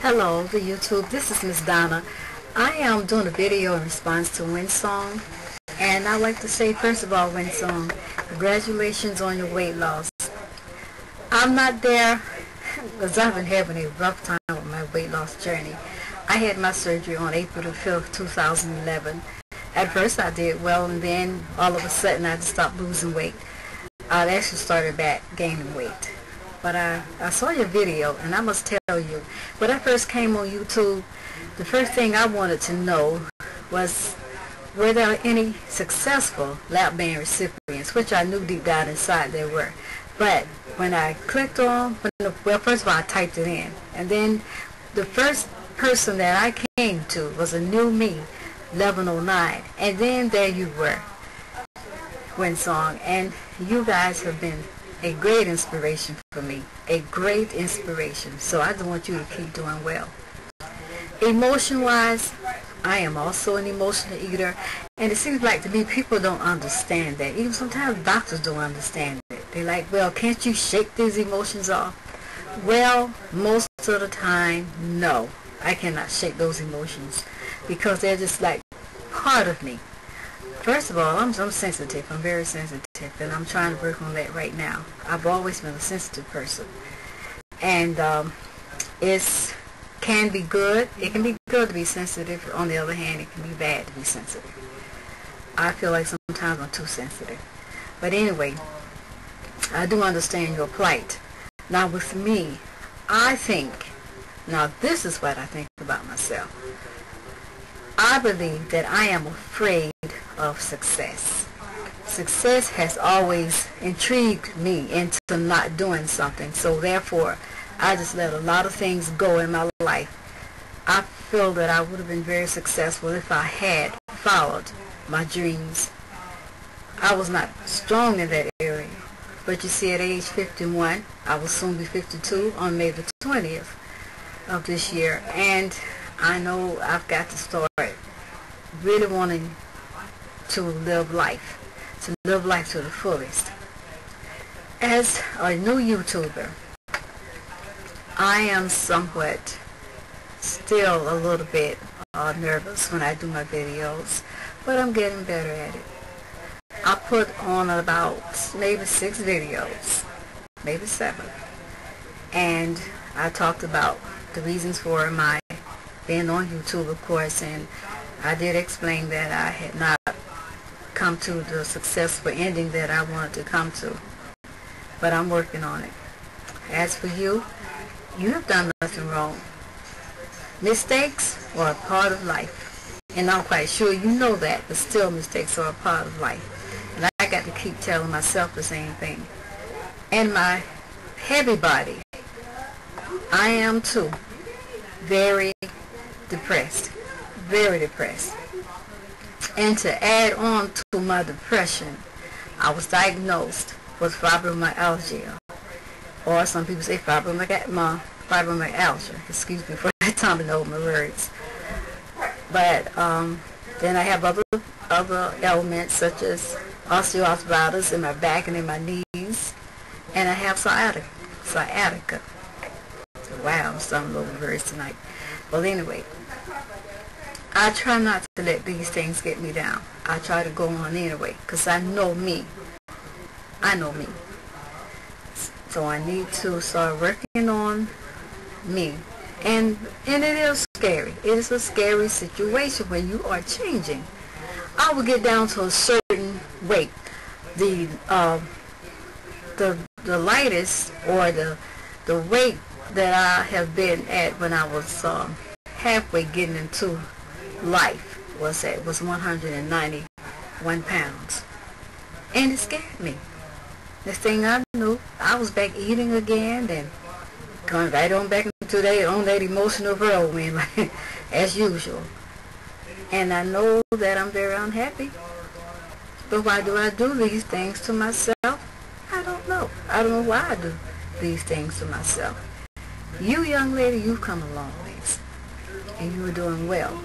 Hello, the YouTube. This is Miss Donna. I am doing a video in response to Whinsong, and I'd like to say, first of all, Whinsong, congratulations on your weight loss. I'm not there because I've been having a rough time with my weight loss journey. I had my surgery on April the 5th, 2011. At first I did well, and then all of a sudden I just stopped losing weight. I actually started back gaining weight. But I saw your video, and I must tell you, when I first came on YouTube, the first thing I wanted to know was, were there any successful lap band recipients, which I knew deep down inside there were. But when I clicked on, well, first of all, I typed it in, and then the first person that I came to was a new me, 1109, and then there you were, Whinsong, and you guys have been a great inspiration for me, a great inspiration. So I just want you to keep doing well. Emotion-wise, I am also an emotional eater, and it seems like to me people don't understand that. Even sometimes doctors don't understand it. They're like, well, can't you shake these emotions off? Well, most of the time, no. I cannot shake those emotions because they're just like part of me. First of all, I'm sensitive. I'm very sensitive, and I'm trying to work on that right now. I've always been a sensitive person, and it can be good. It can be good to be sensitive. On the other hand, it can be bad to be sensitive. I feel like sometimes I'm too sensitive. But anyway, I do understand your plight. Now with me, I think, now this is what I think about myself. I believe that I am afraid of success. Success has always intrigued me into not doing something, so therefore I just let a lot of things go in my life. I feel that I would have been very successful if I had followed my dreams. I was not strong in that area, but you see, at age 51, I will soon be 52 on May the 20th of this year, and I know I've got to start really wanting to live life to the fullest. As a new YouTuber, I am somewhat still a little bit nervous when I do my videos, but I'm getting better at it. I put on about maybe 6 videos, maybe 7, and I talked about the reasons for my being on YouTube, of course, and I did explain that I had not come to the successful ending that I wanted to come to, but I'm working on it. As for you, you have done nothing wrong. Mistakes are a part of life, and I'm quite sure you know that, but still mistakes are a part of life, and I got to keep telling myself the same thing. And my heavy body, I am too very depressed, very depressed. And to add on to my depression, I was diagnosed with fibromyalgia, or some people say fibromyalgia. Excuse me for that time to know my words. But then I have other ailments such as osteoarthritis in my back and in my knees, and I have sciatica. Wow, I'm stumbling over words tonight. Well, anyway, I try not to let these things get me down. I try to go on anyway, because I know me. I know me. So I need to start working on me. And it is scary. It is a scary situation when you are changing. I will get down to a certain weight. The lightest, or the weight that I have been at when I was halfway getting into life was 191 pounds, and it scared me. Next thing I knew, I was back eating again, and going right on back into that emotional whirlwind as usual. And I know that I'm very unhappy, but why do I do these things to myself? I don't know. I don't know why I do these things to myself. You, young lady, you've come a long ways, and you are doing well.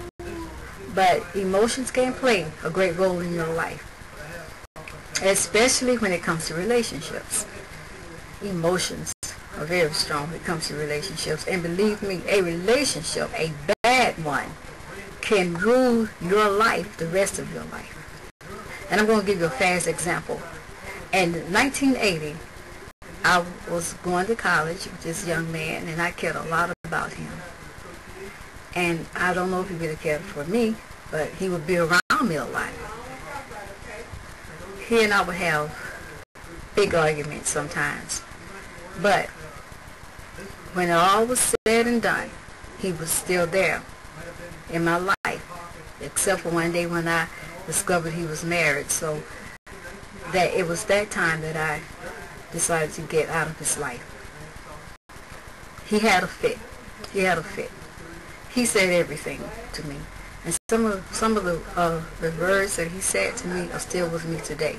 But emotions can play a great role in your life, especially when it comes to relationships. Emotions are very strong when it comes to relationships. And believe me, a relationship, a bad one, can rule your life the rest of your life. And I'm going to give you a fast example. In 1980, I was going to college with this young man, and I cared a lot about him. And I don't know if he really cared for me, but he would be around me a lot. He and I would have big arguments sometimes. But when all was said and done, he was still there in my life, except for one day when I discovered he was married. So that it was that time that I decided to get out of his life. He had a fit. He had a fit. He said everything to me. And some of the words that he said to me are still with me today.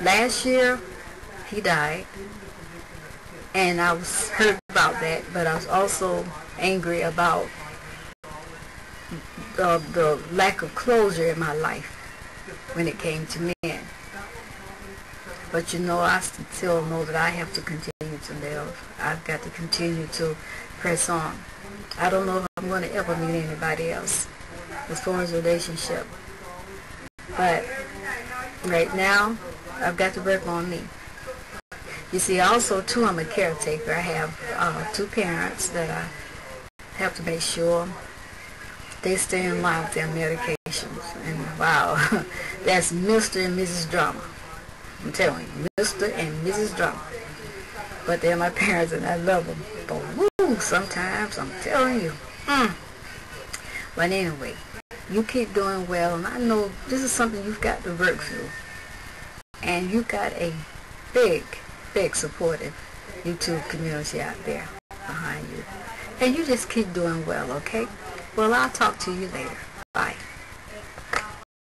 Last year, he died. And I was hurt about that, but I was also angry about the lack of closure in my life when it came to men. But you know, I still know that I have to continue to live. I've got to continue to press on. I don't know if I'm going to ever meet anybody else as far as relationship. But right now, I've got to work on me. You see, also, too, I'm a caretaker. I have 2 parents that I have to make sure they stay in line with their medications. And wow, that's Mr. and Mrs. Drama. I'm telling you, Mr. and Mrs. Drama. But they're my parents and I love them. But woo, sometimes, I'm telling you. But anyway, you keep doing well, and I know this is something you've got to work through. And you've got a big supportive YouTube community out there behind you. And you just keep doing well, okay? Well, I'll talk to you later.